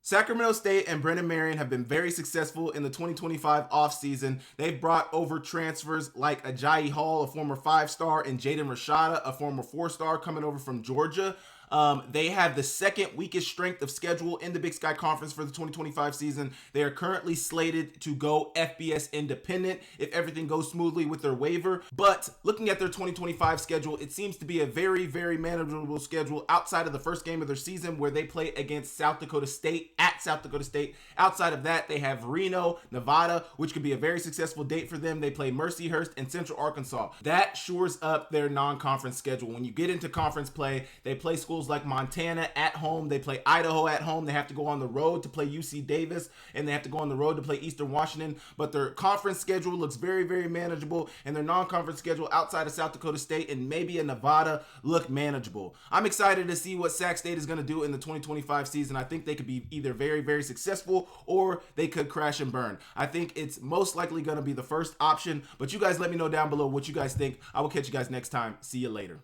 Sacramento State and Brennan Marion have been very successful in the 2025 offseason. They've brought over transfers like Ajayi Hall, a former 5-star, and Jaden Rashada, a former 4-star, coming over from Georgia. They have the second weakest strength of schedule in the Big Sky Conference for the 2025 season. They are currently slated to go FBS independent if everything goes smoothly with their waiver. But looking at their 2025 schedule, it seems to be a very, very manageable schedule outside of the first game of their season where they play against South Dakota State at South Dakota State. Outside of that, they have Reno, Nevada, which could be a very successful date for them. They play Mercyhurst and Central Arkansas. That shores up their non-conference schedule. When you get into conference play, they play schools like Montana at home. They play Idaho at home. They have to go on the road to play UC Davis, and they have to go on the road to play Eastern Washington. But their conference schedule looks very, very manageable, and their non-conference schedule outside of South Dakota State and maybe a Nevada look manageable. I'm excited to see what Sac State is going to do in the 2025 season. I think they could be either very, very successful or they could crash and burn. I think it's most likely going to be the first option, but you guys let me know down below what you guys think. I will catch you guys next time. See you later.